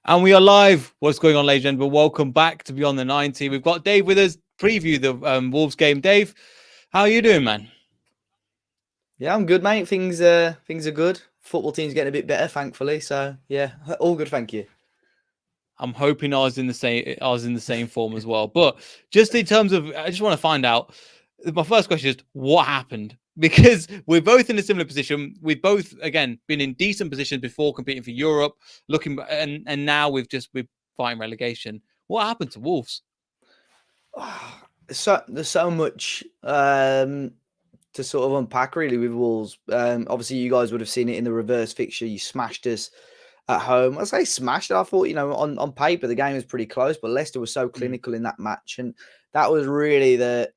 And we are live. What's going on, ladies and gentlemen? Welcome back to Beyond the 90. We've got Dave with us. Preview the Wolves game. Dave, how are you doing, man? Yeah, I'm good, mate. Things are good. Football team's getting a bit better, thankfully. So yeah, all good, thank you. I'm hoping I was in the same form as well. But just in terms of, I just want to find out. My first question is, what happened? Because we're both in a similar position. We've both, again, been in decent positions before competing for Europe, and now we're fighting relegation. What happened to Wolves? So there's so much to sort of unpack really with Wolves. Obviously, you guys would have seen it in the reverse fixture. You smashed us at home. I say smashed. I thought, on paper the game was pretty close, but Leicester was so clinical in that match, and that was really the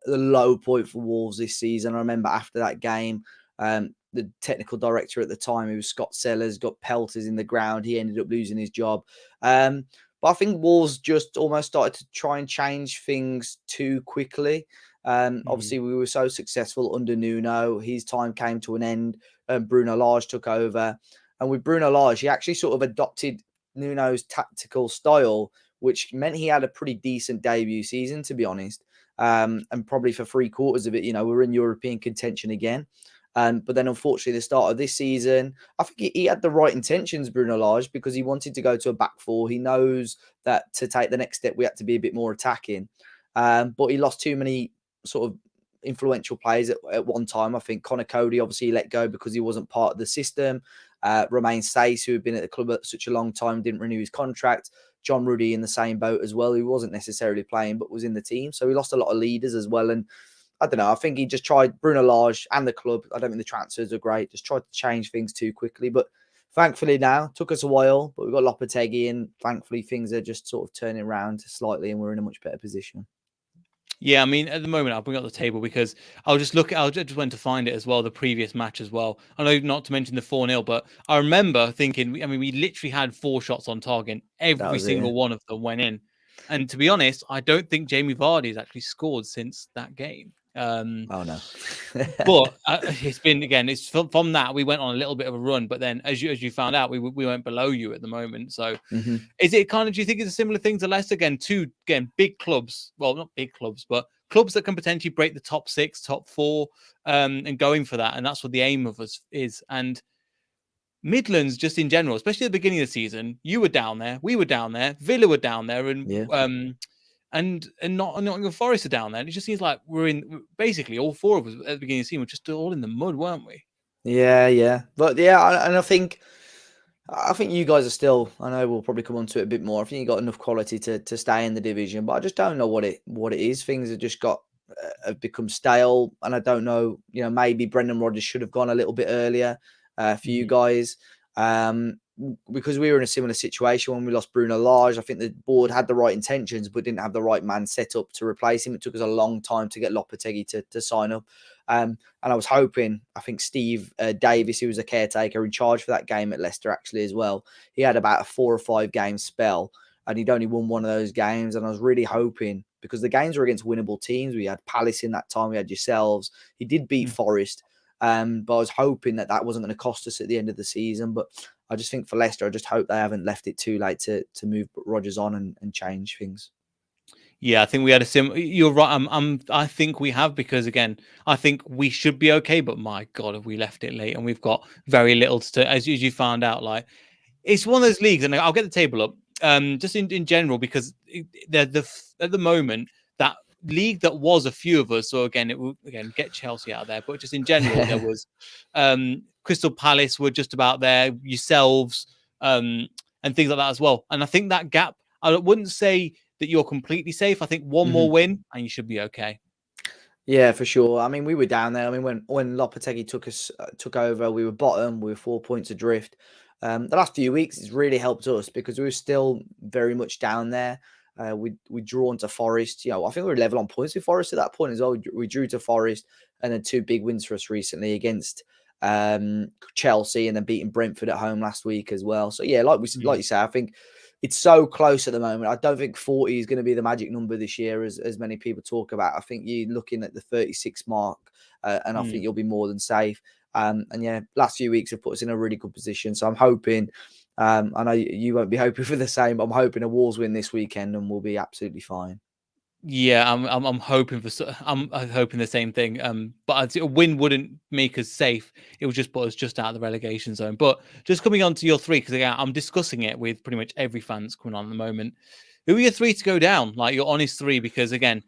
low point for Wolves this season. I remember after that game, the technical director at the time, who was Scott Sellers, got pelters in the ground. He ended up losing his job. But I think Wolves just almost started to try and change things too quickly. Obviously, we were so successful under Nuno. His time came to an end. Bruno Lage took over. And with Bruno Lage, he actually sort of adopted Nuno's tactical style, which meant he had a pretty decent debut season, to be honest. And probably for 3/4 of it, we're in European contention again. But then, unfortunately, the start of this season, I think he had the right intentions, Bruno Lage, because he wanted to go to a back four. He knows that to take the next step, we had to be a bit more attacking. But he lost too many sort of influential players at one time. I think Connor Cody obviously let go because he wasn't part of the system. Romain Sace, who had been at the club at such a long time, didn't renew his contract. John Ruddy in the same boat as well, who wasn't necessarily playing but was in the team. So we lost a lot of leaders as well. And I don't know, I think he just tried, Bruno Lage and the club, I don't think the transfers are great, just tried to change things too quickly. But thankfully now, took us a while, but we've got Lopategy, and thankfully things are just sort of turning around slightly and we're in a much better position. Yeah, I mean, at the moment, I'll bring up the table because I just went to find it as well, the previous match as well. I know not to mention the 4-0, but I remember thinking, we literally had 4 shots on target. Every single one of them went in. And to be honest, I don't think Jamie Vardy has actually scored since that game. Oh, no. But it's been, again, it's from that we went on a little bit of a run, but then as you found out, we went below you at the moment. So is it kind of, do you think it's a similar thing to Leicester? Again, big clubs, well, not big clubs, but clubs that can potentially break the top 6, top 4, and going for that. And that's what the aim of us is. And Midlands, just in general, especially at the beginning of the season, you were down there, we were down there, Villa were down there, and Nottingham Forest are down there. And it just seems like we're in, basically all 4 of us at the beginning of the season were just all in the mud, weren't we? Yeah. But yeah, and I think you guys are still, I know we'll probably come on to it a bit more. I think you got enough quality to stay in the division, but I just don't know what it is. Things have just have become stale, and I don't know, maybe Brendan Rodgers should have gone a little bit earlier for you guys. Because we were in a similar situation when we lost Bruno Lage. I think the board had the right intentions, but didn't have the right man set up to replace him. It took us a long time to get Lopategy to sign up. And I was hoping, I think Steve Davis, who was a caretaker in charge for that game at Leicester actually as well, he had about a 4 or 5 game spell and he'd only won one of those games. And I was really hoping, because the games were against winnable teams. We had Palace in that time, we had yourselves. He did beat Forest. But I was hoping that wasn't going to cost us at the end of the season. But I just think for Leicester, I just hope they haven't left it too late to move Rodgers on and change things. Yeah, I think we had a similar. You're right. I think we have, because again, I think we should be okay. But my God, have we left it late, and we've got very little to. As you found out, like it's one of those leagues, and I'll get the table up. Just in general, because at the moment that league that was a few of us. So again, get Chelsea out of there, but just in general, there was Crystal Palace were just about there, yourselves, and things like that as well. And I think that gap, I wouldn't say that you're completely safe. I think one more win and you should be okay. Yeah, for sure. I mean, we were down there. I mean, when Lopategy took over, we were bottom. We were 4 points adrift. The last few weeks, it's really helped us because we were still very much down there. We drawn to Forest. I think we were level on points with Forest at that point as well. We drew to Forest, and then 2 big wins for us recently against Chelsea, and then beating Brentford at home last week as well. So yeah, like you say, I think it's so close at the moment. I don't think 40 is going to be the magic number this year, as many people talk about. I think you're looking at the 36 mark, and I think you'll be more than safe. And yeah, last few weeks have put us in a really good position. So I'm hoping I know you won't be hoping for the same, but I'm hoping a Wolves win this weekend and we'll be absolutely fine. Yeah, I'm hoping I'm hoping the same thing. But a win wouldn't make us safe. It would just put us just out of the relegation zone. But just coming on to your three, because again, I'm discussing it with pretty much every fan that's coming on at the moment. Who are your three to go down? Like your honest three, because again,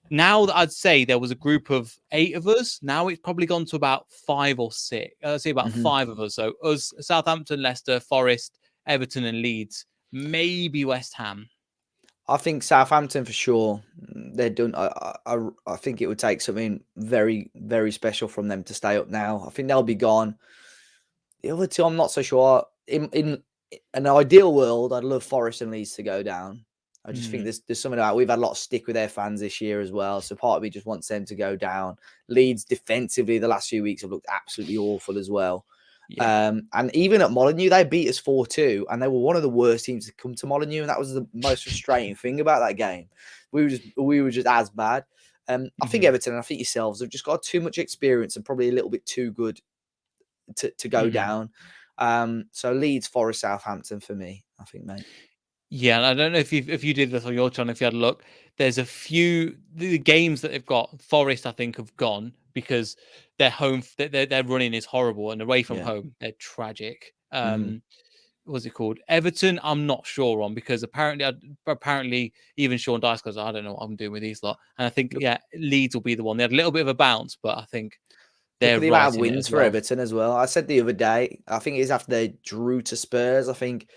now that I'd say there was a group of 8 of us, now it's probably gone to about 5 or 6. I'd say about 5 of us. So us, Southampton, Leicester, Forest, Everton, and Leeds. Maybe West Ham. I think Southampton for sure. They're done. I think it would take something very, very special from them to stay up now. I think they'll be gone. The other two, I'm not so sure. In an ideal world, I'd love Forest and Leeds to go down. I just think there's something about we've had a lot of stick with their fans this year as well. So part of me just wants them to go down. Leeds defensively, the last few weeks have looked absolutely awful as well. Yeah. And even at Molineux, they beat us 4-2, and they were one of the worst teams to come to Molineux, and that was the most frustrating thing about that game. We were just as bad. I think Everton and I think yourselves have just got too much experience and probably a little bit too good to go down. So Leeds, Forest, Southampton for me, I think, mate. Yeah, and I don't know if you did this on your channel, if you had a look. There's a few the games that they've got. Forest, I think, have gone because their home their running is horrible, and away from home they're tragic. What's it called? Everton, I'm not sure on because apparently even Sean Dice goes, I don't know what I'm doing with these lot, and I think Leeds will be the one. They had a little bit of a bounce, but I think they're look at the right amount of wins for Everton as well. I said the other day, I think it is after they drew to Spurs. I think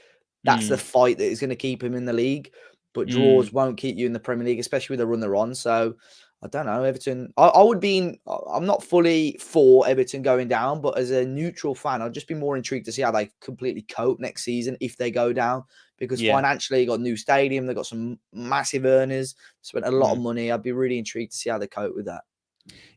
that's the fight that is going to keep him in the league. But draws won't keep you in the Premier League, especially with the run they're on. So I don't know, Everton. I would be. I'm not fully for Everton going down, but as a neutral fan, I'd just be more intrigued to see how they completely cope next season if they go down. Because financially, you got a new stadium, they've got some massive earners, spent a lot of money. I'd be really intrigued to see how they cope with that.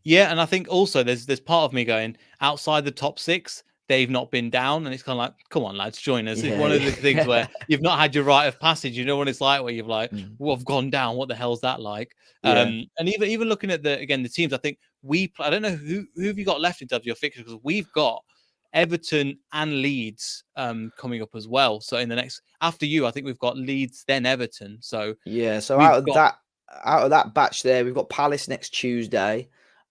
Yeah, and I think also there's part of me going outside the top 6. They've not been down, and it's kind of like, come on, lads, join us. It's one of the things where you've not had your rite of passage. You know what it's like, where you've like, well, I've gone down. What the hell's that like? And even looking at the teams, I think I don't know who have you got left in terms of your fixtures, because we've got Everton and Leeds coming up as well. So in the next after you, I think we've got Leeds, then Everton. So so out of that batch there, we've got Palace next Tuesday.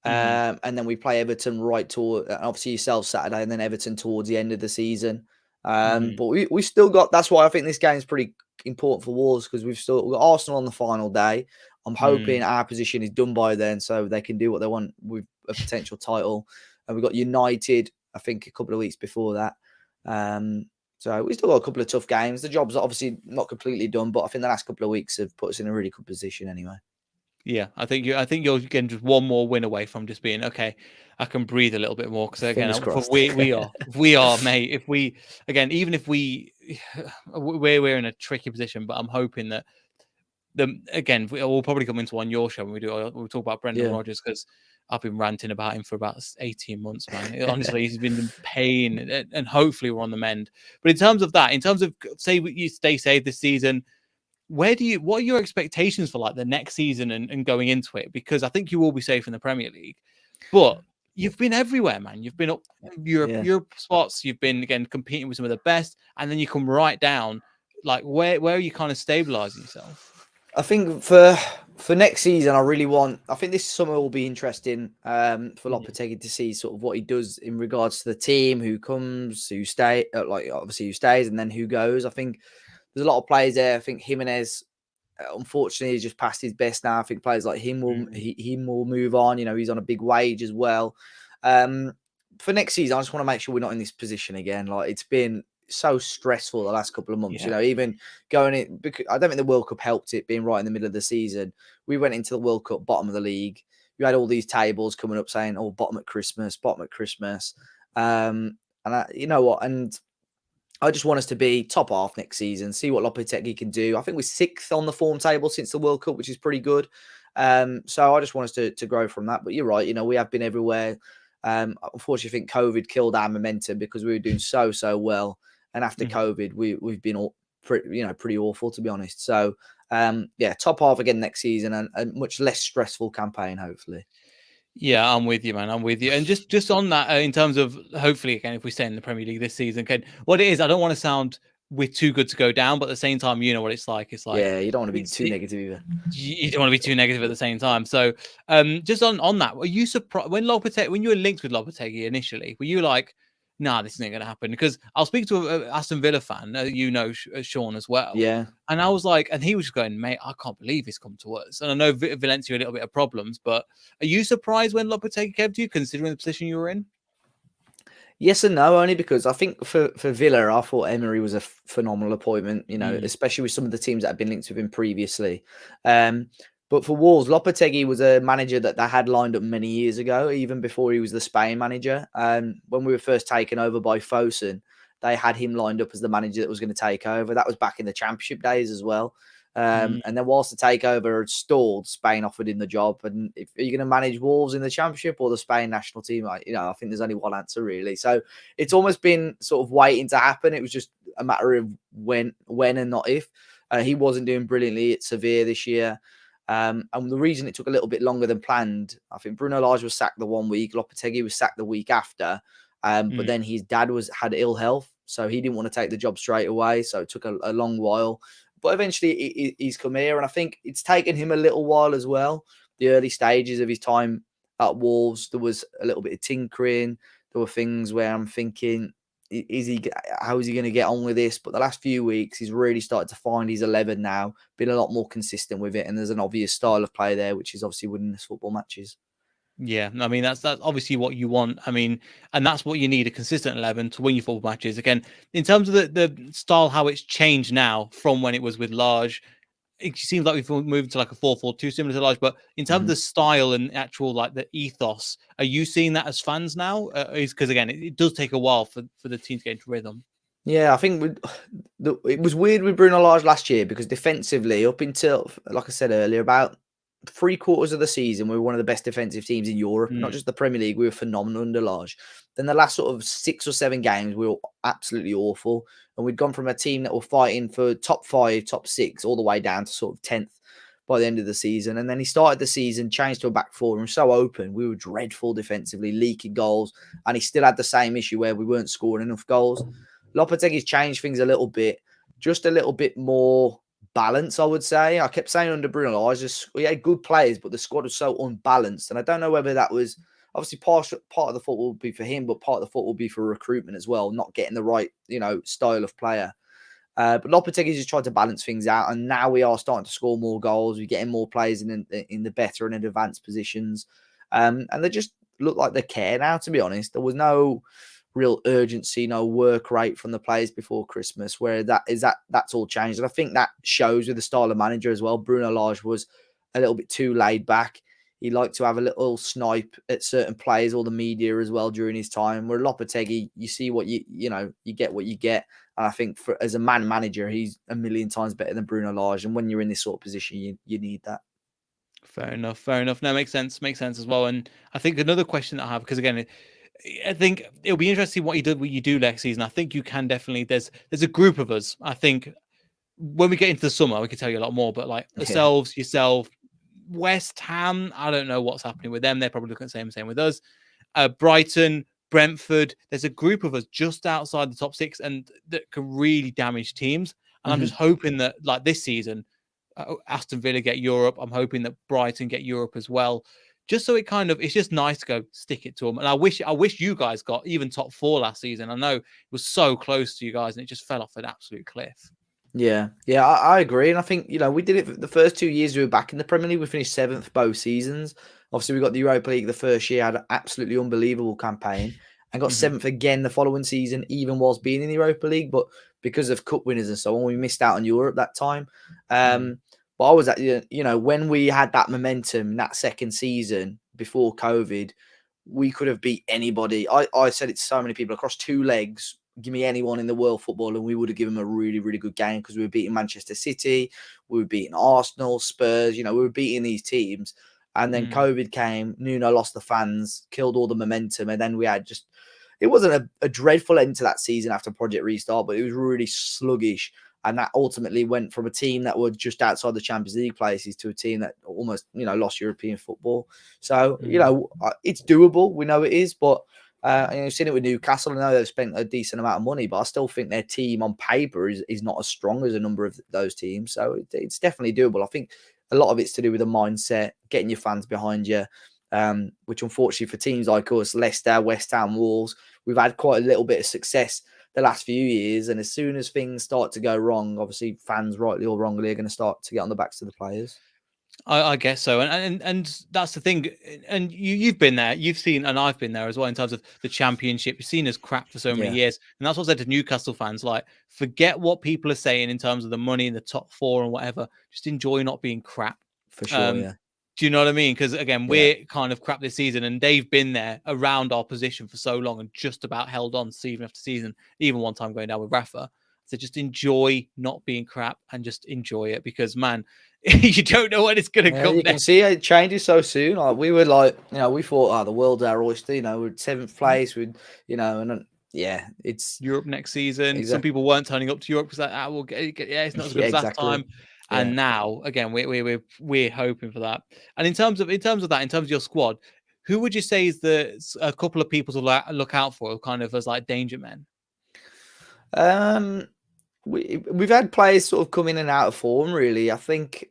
And then we play Everton right toward, obviously yourself Saturday, and then Everton towards the end of the season. But we still got. That's why I think this game is pretty important for Wolves, because we've got Arsenal on the final day. I'm hoping our position is done by then, so they can do what they want with a potential title. And we've got United, I think, a couple of weeks before that. So we still got a couple of tough games. The job's obviously not completely done, but I think the last couple of weeks have put us in a really good position anyway. Yeah, I think you're getting just one more win away from just being okay. I can breathe a little bit more, because again, we are, mate. If we again, even if we're in a tricky position, but I'm hoping that we'll probably come into on your show when we'll talk about Brendan Rodgers, because I've been ranting about him for about 18 months, man. Honestly, he's been in pain, and hopefully we're on the mend. But in terms of say you stay safe this season, what are your expectations for like the next season and going into it? Because I think you will be safe in the Premier League, but you've been everywhere, man. You've been up Europe spots. You've been again competing with some of the best, and then you come right down. Like where are you kind of stabilizing yourself? I think for next season, I think this summer will be interesting for Lopategy to see sort of what he does in regards to the team, who comes, who stays, and then who goes. I think there's a lot of players there. I think Jimenez, unfortunately, is just past his best now. I think players like him will move on. You know, he's on a big wage as well. For next season, I just want to make sure we're not in this position again. Like, it's been so stressful the last couple of months. You know, even going in, because I don't think the World Cup helped it being right in the middle of the season. We went into the World Cup bottom of the league. You had all these tables coming up saying, "Oh, bottom at Christmas." And you know what? And I just want us to be top half next season, see what Lopategy can do. I think we're 6th on the form table since the World Cup, which is pretty good. So I just want us to grow from that. But you're right, you know, we have been everywhere. Unfortunately, I think COVID killed our momentum, because we were doing so well. And after COVID, we've been pretty awful, to be honest. So top half again next season, and a much less stressful campaign, hopefully. Yeah, I'm with you, man. I'm with you. And just on that, in terms of hopefully, again, if we stay in the Premier League this season, what it is, I don't want to sound we're too good to go down. But at the same time, you know what it's like. It's like Yeah, you don't want to be too negative either. you don't want to be too negative at the same time. So, just on that, were you surprised when you were linked with Lopategy initially? Were you like, nah, this isn't going to happen? Because I'll speak to a Aston Villa fan, Sean as well. Yeah. And I was like, and he was just going, mate, I can't believe he's come to us. And I know Valencia a little bit of problems, but are you surprised when Lopategy came to you, considering the position you were in? Yes and no, only because I think for Villa, I thought Emery was a phenomenal appointment, especially with some of the teams that had been linked with him previously. But for Wolves, Lopategy was a manager that they had lined up many years ago, even before he was the Spain manager. When we were first taken over by Fosun, they had him lined up as the manager that was going to take over. That was back in the Championship days as well. And then whilst the takeover had stalled, Spain offered him the job. And if are you going to manage Wolves in the Championship or the Spain national team? I think there's only one answer really. So it's almost been sort of waiting to happen. It was just a matter of when and not if. He wasn't doing brilliantly at Sevilla this year. And the reason it took a little bit longer than planned, I think Bruno Lage was sacked the 1 week, Lopategy was sacked the week after. But then his dad had ill health, so he didn't want to take the job straight away. So it took a long while. But eventually he's come here, and I think it's taken him a little while as well. The early stages of his time at Wolves, there was a little bit of tinkering. There were things where I'm thinking, how is he going to get on with this? But the last few weeks, he's really started to find his 11 now, been a lot more consistent with it, and there's an obvious style of play there, which is obviously winning his football matches. Yeah, I mean that's obviously what you want. I mean, and that's what you need, a consistent 11 to win your football matches. Again, in terms of the style, how it's changed now from when it was with Large, it seems like we've moved to like a 4-4-2 similar to Large. But in terms of the style and actual like the ethos, are you seeing that as fans now? Because again, it does take a while for the team to get into rhythm. Yeah, I think it was weird with Bruno Lage last year because defensively, up until, like I said earlier, about 3/4 of the season, we were one of the best defensive teams in Europe, not just the Premier League. We were phenomenal under Lage. Then the last sort of 6 or 7 games, we were absolutely awful. And we'd gone from a team that were fighting for top 5, top 6, all the way down to sort of 10th by the end of the season. And then he started the season, changed to a back four, and was so open. We were dreadful defensively, leaking goals. And he still had the same issue where we weren't scoring enough goals. Lopategi's changed things a little bit, just a little bit more balance, I would say. I kept saying under Bruno Lage, we had good players, but the squad was so unbalanced. And I don't know whether that was obviously part of the fault will be for him, but part of the fault will be for recruitment as well, not getting the right, style of player. But Lopategy just tried to balance things out, and now we are starting to score more goals. We're getting more players in the better and advanced positions, and they just look like they care now. To be honest, there was no real urgency, no work rate from the players before Christmas, where that's all changed. And I think that shows with the style of manager as well. Bruno Lage was a little bit too laid back. He liked to have a little snipe at certain players or the media as well during his time. Where Lopategy, you see what you get what you get. And I think as a man manager, he's a million times better than Bruno Lage. And when you're in this sort of position, you need that. Fair enough. No, makes sense as well. And I think another question that I have, because again, I think it'll be interesting what you do next season. I think you can definitely. There's a group of us. I think when we get into the summer, we can tell you a lot more. But like yourself, West Ham, I don't know what's happening with them. They're probably looking at the same with us. Brighton, Brentford. There's a group of us just outside the top 6, and that can really damage teams. And I'm just hoping that like this season, Aston Villa get Europe. I'm hoping that Brighton get Europe as well. Just so it's just nice to go stick it to them. And I wish you guys got even top 4 last season. I know it was so close to you guys and it just fell off an absolute cliff. Yeah, I agree. And I think, we did it for the first 2 years we were back in the Premier League. We finished 7th both seasons. Obviously, we got the Europa League the first year, had an absolutely unbelievable campaign, and got 7th again the following season, even whilst being in the Europa League. But because of cup winners and so on, we missed out on Europe that time. But I was at, when we had that momentum, that second season before COVID, we could have beat anybody. I said it to so many people across 2 legs. Give me anyone in the world football, and we would have given them a really, really good game because we were beating Manchester City, we were beating Arsenal, Spurs. We were beating these teams. And then COVID came, Nuno lost the fans, killed all the momentum, and then we had it wasn't a dreadful end to that season after Project Restart, but it was really sluggish. And that ultimately went from a team that were just outside the Champions League places to a team that almost, lost European football. So, it's doable. We know it is, but You've seen it with Newcastle. I know they've spent a decent amount of money, but I still think their team on paper is not as strong as a number of those teams. So it's definitely doable. I think a lot of it's to do with the mindset, getting your fans behind you, which unfortunately for teams like us, Leicester, West Ham, Wolves, we've had quite a little bit of success the last few years. And as soon as things start to go wrong, obviously fans, rightly or wrongly, are going to start to get on the backs of the players. I guess so, and that's the thing. And you've been there, you've seen, and I've been there as well in terms of the Championship. You've seen us crap for so many years, and that's what I said to Newcastle fans. Like, forget what people are saying in terms of the money in the top four and whatever. Just enjoy not being crap. For sure, yeah. Do you know what I mean? Because again, we're kind of crap this season, and they've been there around our position for so long and just about held on season after season. Even one time going down with Rafa. So just enjoy not being crap and just enjoy it, because man, you don't know when it's going to come. You can see it changes so soon. Like we were like, we thought, the world's our oyster. We're 7th place. We'd, and it's Europe next season. Exactly. Some people weren't turning up to Europe because we'll get it's not as good as last time. And now again, we're hoping for that. And in terms of your squad, who would you say is a couple of people to look out for, kind of as like danger men? We've had players sort of come in and out of form, really. I think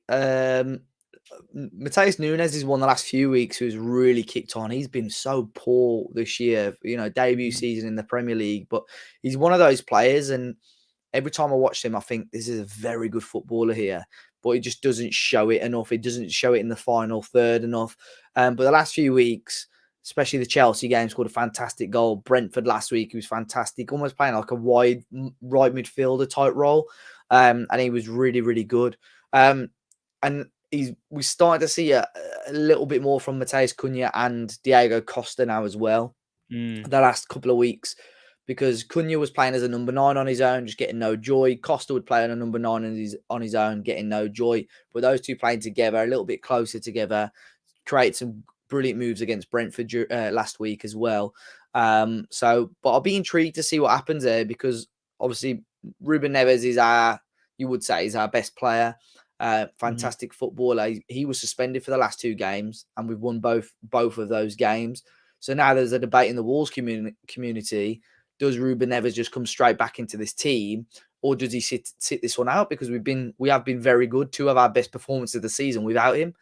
Mateus Nunes is one the last few weeks who's really kicked on. He's been so poor this year, debut season in the Premier League, but he's one of those players. And every time I watch him, I think this is a very good footballer here, but he just doesn't show it enough. He doesn't show it in the final third enough. But the last few weeks, especially the Chelsea game, scored a fantastic goal. Brentford last week, he was fantastic, almost playing like a wide right midfielder type role. And he was really, really good. And we started to see a little bit more from Mateus Cunha and Diego Costa now as well. The last couple of weeks, because Cunha was playing as a number 9 on his own, just getting no joy. Costa would play on a number 9 on his own, getting no joy. But those two playing together, a little bit closer together, create some brilliant moves against Brentford last week as well. But I'll be intrigued to see what happens there, because obviously Ruben Neves is our best player. Fantastic footballer. He was suspended for the last 2 games, and we've won both of those games. So now there's a debate in the Wolves community. Does Ruben Neves just come straight back into this team, or does he sit this one out? Because we have been very good. 2 of our best performances of the season without him.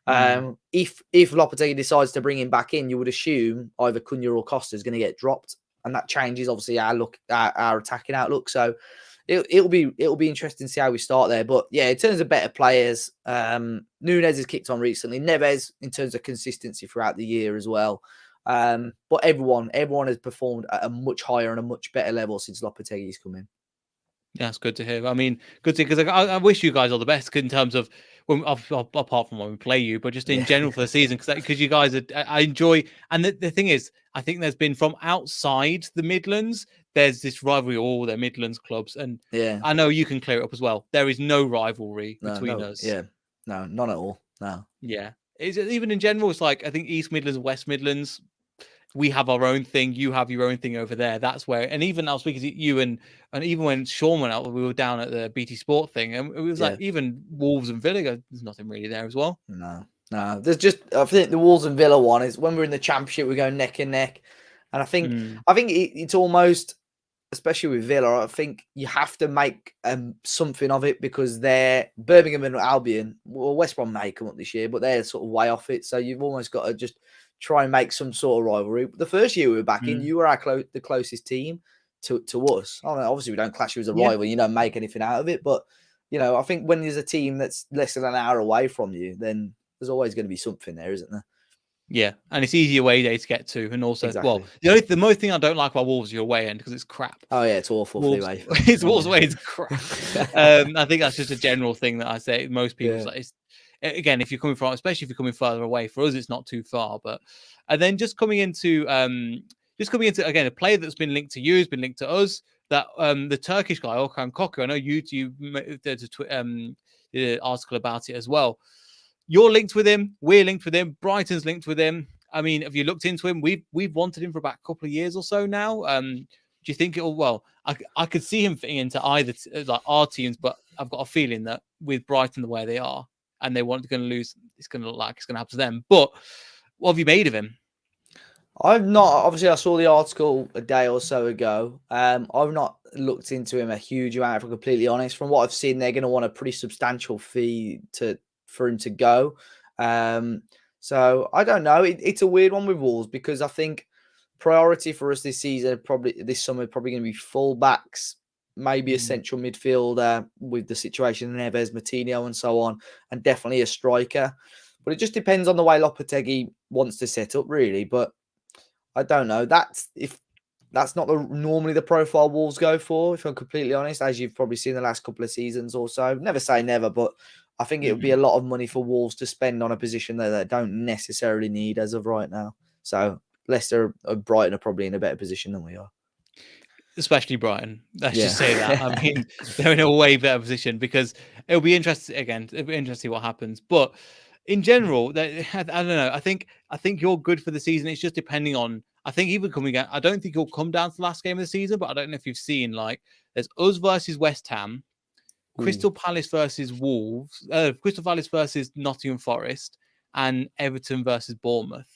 If Lopategy decides to bring him back in, you would assume either Cunha or Costa is going to get dropped, and that changes obviously our attacking outlook. So it'll be interesting to see how we start there. But yeah, in terms of better players, Nunes has kicked on recently. Neves in terms of consistency throughout the year as well. But everyone has performed at a much higher and a much better level since Lopategi's come in. Yeah, that's good to hear. I mean, good to, because I wish you guys all the best in terms of apart from when we play you, but just in general for the season, because you guys I enjoy. And the thing is, I think there's been from outside the Midlands, there's this rivalry, all the Midlands clubs, and I know you can clear it up as well. There is no rivalry between us. Yeah, no, none at all. No. Yeah, even in general, it's like I think East Midlands and West Midlands, we have our own thing. You have your own thing over there. That's where, and even I was speaking to you, and even when Sean went out, we were down at the BT Sport thing, and it was like even Wolves and Villa, there's nothing really there as well. No. There's just, I think the Wolves and Villa one is when we're in the Championship, we go neck and neck, and I think it's almost, especially with Villa, I think you have to make something of it, because they're Birmingham and Albion. Well, West Brom may come up this year, but they're sort of way off it. So you've almost got to just try and make some sort of rivalry. The first year we were back in, you were the closest team to us. I mean, obviously, we don't clash you as a rival. You don't make anything out of it. But, I think when there's a team that's less than an hour away from you, then there's always going to be something there, isn't there? Yeah, and it's easy away day to get to, and also, well, the most thing I don't like about Wolves is your away end, because it's crap. Oh yeah, it's awful. Wolves away is crap. I think that's just a general thing that I say. Most people, again, if you're coming from, especially if you're coming further away, for us it's not too far. But and then just coming into again a player that's been linked to you, has been linked to us. That the Turkish guy Okan Koku, I know you did an article about it as well. You're linked with him. We're linked with him. Brighton's linked with him. I mean, have you looked into him? We've wanted him for about a couple of years or so now. Do you think it'll? Well, I could see him fitting into either like our teams, but I've got a feeling that with Brighton the way they are, and they want going to lose, it's going to look like it's going to happen to them. But what have you made of him? I've not, obviously I saw the article a day or so ago. I've not looked into him a huge amount, if I'm completely honest. From what I've seen, they're going to want a pretty substantial fee for him to go. So I don't know. It's a weird one with Wolves because I think priority for us this season, probably this summer, probably going to be full backs, maybe a central midfielder with the situation in Neves, Matinho, and so on, and definitely a striker. But it just depends on the way Lopategy wants to set up, really. But I don't know. That's not normally the profile Wolves go for, if I'm completely honest, as you've probably seen the last couple of seasons or so. Never say never, but I think it would be a lot of money for Wolves to spend on a position that they don't necessarily need as of right now. So Leicester or Brighton are probably in a better position than we are. Especially Brighton. Let's just say that. I mean, they're in a way better position because it'll be interesting. Again, it'll be interesting what happens. But in general, I don't know. I think you're good for the season. It's just depending on. I think even coming out, I don't think you'll come down to the last game of the season. But I don't know if you've seen like there's us versus West Ham, Crystal Palace versus Wolves, Crystal Palace versus Nottingham Forest, and Everton versus Bournemouth.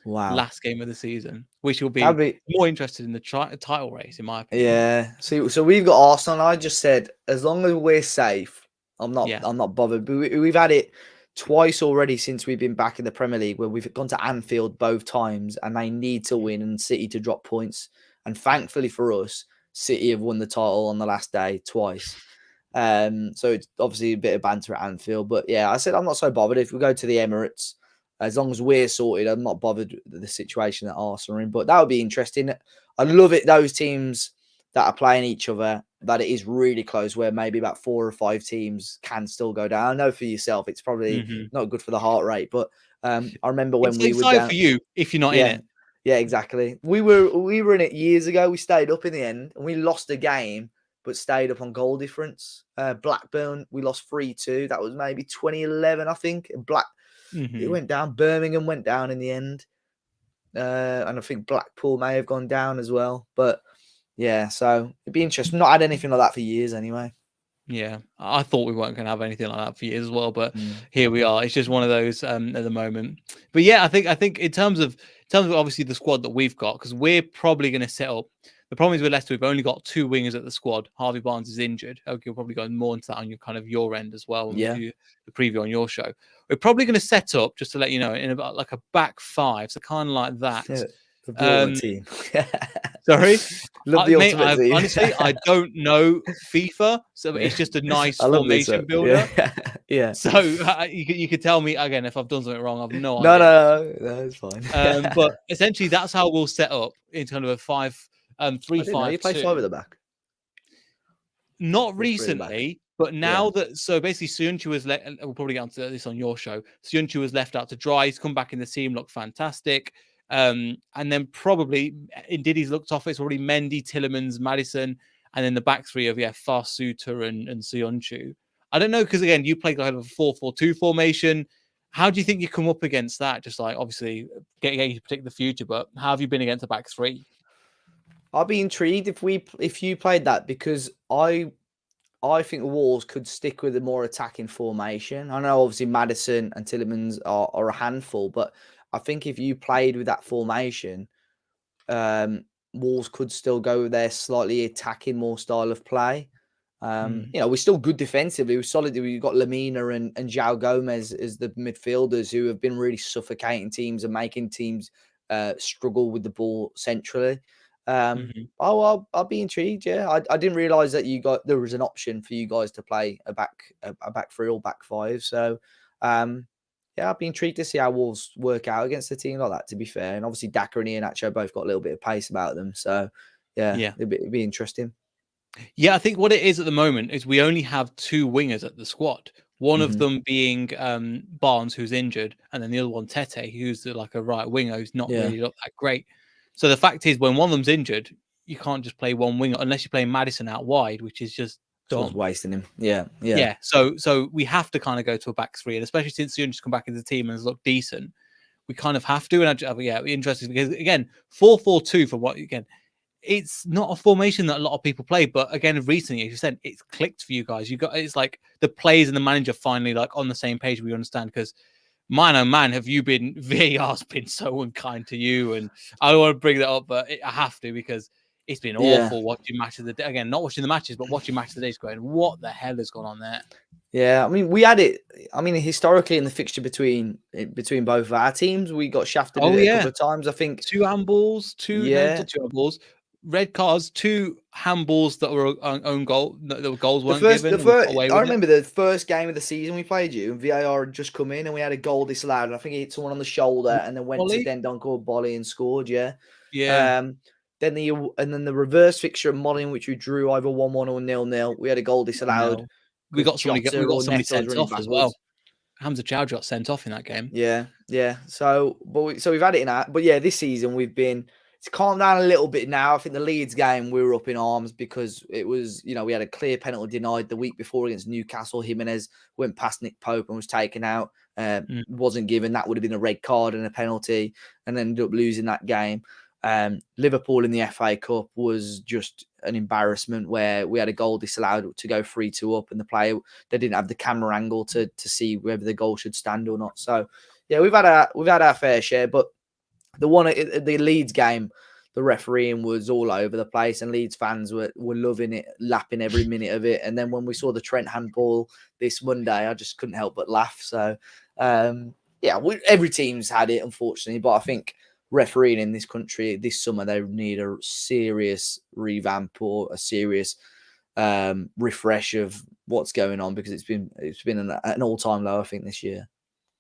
Wow. Last game of the season, which will be more interested in the title race, in my opinion. Yeah. So we've got Arsenal. I just said, as long as we're safe, I'm not bothered. But we've had it twice already since we've been back in the Premier League, where we've gone to Anfield both times, and they need to win and City to drop points. And thankfully for us, City have won the title on the last day twice. So it's obviously a bit of banter at Anfield. But yeah, I said I'm not so bothered if we go to the Emirates. As long as we're sorted, I'm not bothered with the situation that Arsenal are in. But that would be interesting. I love it, those teams that are playing each other, that it is really close, where maybe about 4 or 5 teams can still go down. I know for yourself, it's probably not good for the heart rate. But I remember when we were down. For you if you're not in it. Yeah, exactly. We were in it years ago. We stayed up in the end, and we lost a game, but stayed up on goal difference. Blackburn, we lost 3-2. That was maybe 2011, I think. It went down. Birmingham went down in the end. And I think Blackpool may have gone down as well. But yeah, so it'd be interesting. Not had anything like that for years anyway. Yeah, I thought we weren't going to have anything like that for years as well, but here we are. It's just one of those at the moment. But yeah, I think in terms of obviously the squad that we've got, because we're probably going to set up. The problem is with Leicester, we've only got 2 wingers at the squad. Harvey Barnes is injured. Okay, you'll probably go more into that on your end as well. Yeah, the preview on your show. We're probably going to set up, just to let you know, in about like a back 5, so kind of like that. Yeah, the ultimate team. Sorry, love the ultimate team. Honestly, I don't know FIFA, so it's just a nice formation builder. Yeah. So you could tell me again if I've done something wrong. I've no idea. No, it's fine. But essentially, that's how we'll set up in kind of a 3-5-2. You play 5 at the back. Not recently, but now that basically Söyüncü was we'll probably get onto this on your show. Söyüncü was left out to dry. He's come back in the team, looked fantastic. And then probably Ndidi's looked off. It's already Mendy, Tielemans, Maddison, and then the back 3 of Far Suter and Söyüncü. I don't know because again, you play kind of a 4-4-2 formation. How do you think you come up against that? Just like obviously getting you to predict the future, but how have you been against the back 3? I'd be intrigued if you played that because I think the Wolves could stick with a more attacking formation. I know obviously Maddison and Tielemans are a handful, but I think if you played with that formation, Wolves could still go with their slightly attacking more style of play. We're still good defensively. We're solid. We've got Lamina and João Gomez as the midfielders who have been really suffocating teams and making teams struggle with the ball centrally. I'll be intrigued. Yeah, I didn't realize that there was an option for you guys to play a back 3 or back 5. So, yeah, I'd be intrigued to see how Wolves work out against a team like that. To be fair, and obviously Daka and Iheanacho both got a little bit of pace about them. So, yeah. It'd be interesting. Yeah, I think what it is at the moment is we only have 2 wingers at the squad. One of them being Barnes, who's injured, and then the other one, Tete, who's like a right winger who's not really looked that great. So the fact is, when one of them's injured, you can't just play one winger unless you're playing Maddison out wide, which is just wasting him. Yeah. So we have to kind of go to a back 3, and especially since Söyüncü's come back into the team and has looked decent, we kind of have to. And interesting because again, 4-4-2 from what again. It's not a formation that a lot of people play, but again, recently, as you said, it's clicked for you guys. It's like the players and the manager finally like on the same page. We understand because man, oh man, have you been? VAR's been so unkind to you, and I don't want to bring that up, but I have to because it's been Yeah. awful watching matches of the day. Again, not watching the matches, but watching matches of the day, going, what the hell has gone on there? Yeah, I mean, we had it. I mean, historically in the fixture between both of our teams, we got shafted Oh a yeah, couple of times. I think. 2 handballs, Yeah, 2 handballs, red cards, 2 handballs that were own goal, that the goals the weren't first, given, and we got away I with it. remember the first game of the season we played you, and VAR had just come in, and we had a goal disallowed. And I think he hit someone on the shoulder, and then went to Volley? Dendon called Bolly and scored. Yeah. Yeah, Um, then the reverse fixture at Molyn, which we drew either 1-1 or 0-0. We had a goal disallowed no. because We Jota got or somebody Neto was sent running off as well. backwards. Hamza Chow got sent off in that game. Yeah, yeah. So, so we've had it in that. But yeah, this season it's calmed down a little bit now. I think the Leeds game we were up in arms because it was, we had a clear penalty denied the week before against Newcastle. Jimenez went past Nick Pope and was taken out. Wasn't given. That would have been a red card and a penalty, and ended up losing that game. Liverpool in the FA Cup was just an embarrassment where we had a goal disallowed to go 3-2 up, and they didn't have the camera angle to see whether the goal should stand or not. So yeah, we've had our fair share, but the Leeds game, the refereeing was all over the place, and Leeds fans were loving it, lapping every minute of it. And then when we saw the Trent handball this Monday, I just couldn't help but laugh. So yeah, every team's had it, unfortunately, but I think refereeing in this country this summer, they need a serious revamp or a serious refresh of what's going on, because it's been an all-time low, I think, this year.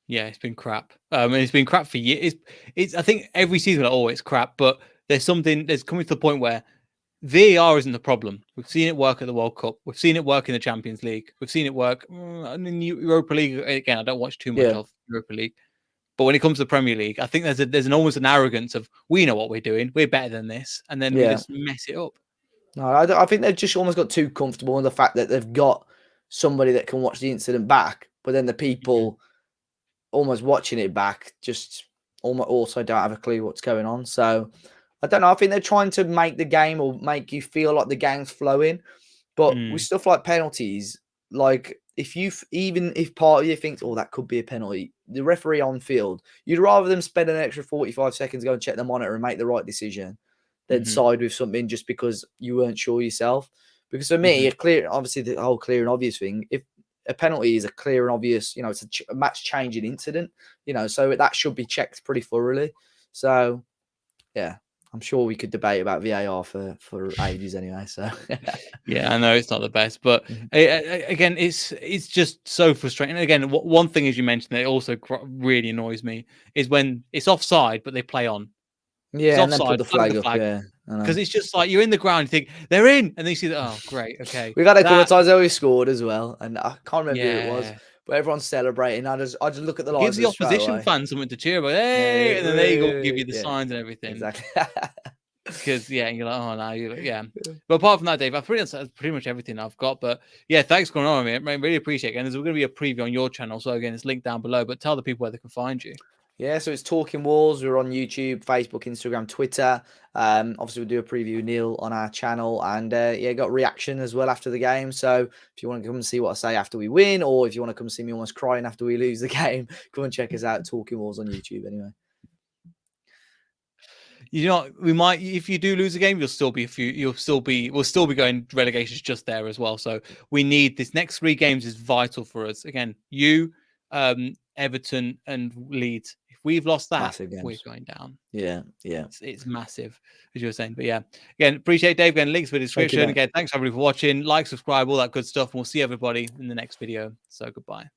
Yeah, it's been crap. It's been crap for years. It's I think every season, it's crap, but there's coming to the point where VAR isn't the problem. We've seen it work at the World Cup. We've seen it work in the Champions League. We've seen it work in Europa League. Again, I don't watch too much of Europa League, but when it comes to the Premier League, I think there's almost an arrogance of, we know what we're doing, we're better than this, and then we just mess it up. No, I think they've just almost got too comfortable in the fact that they've got somebody that can watch the incident back, but then the people almost watching it back just also don't have a clue what's going on. So I don't know. I think they're trying to make the game, or make you feel like the game's flowing, but with stuff like penalties, like even if part of you thinks, oh, that could be a penalty, the referee on field, you'd rather them spend an extra 45 seconds go and check the monitor and make the right decision than side with something just because you weren't sure yourself. Because for me, obviously the whole clear and obvious thing, if a penalty is a clear and obvious, it's a match changing incident, so that should be checked pretty thoroughly. So yeah, I'm sure we could debate about VAR for ages anyway. So yeah, I know it's not the best, but again, it's just so frustrating. Again, one thing, as you mentioned, that also really annoys me is when it's offside, but they play on. Yeah, and offside, then put the flag up. Yeah, because it's just like you're in the ground, you think they're in, and then you see that. Oh, great, okay. We got a couple of times where we scored as well, and I can't remember who it was, Yeah. but everyone's celebrating. I just look at the Gives lights the opposition fans something to cheer about. Hey, and then they go give you the signs and everything. Exactly. Because you're like, oh no, yeah. But apart from that, Dave, that's pretty much everything I've got. But yeah, thanks for going on with me. I really appreciate it. And there's going to be a preview on your channel, so again, it's linked down below. But tell the people where they can find you. Yeah, so it's Talking Walls. We're on YouTube, Facebook, Instagram, Twitter. Obviously, we'll do a preview, Neil, on our channel, and got reaction as well after the game. So if you want to come and see what I say after we win, or if you want to come see me almost crying after we lose the game, come and check us out, Talking Walls on YouTube. Anyway, we might, if you do lose a game, we'll still be going relegations just there as well. So we need this next 3 games is vital for us. Again, Everton and Leeds. If we've lost that, we're going down. Yeah. It's massive, as you were saying. But yeah, again, appreciate Dave. Again, links for the description. Again, thanks everybody for watching. Like, subscribe, all that good stuff. And we'll see everybody in the next video. So goodbye.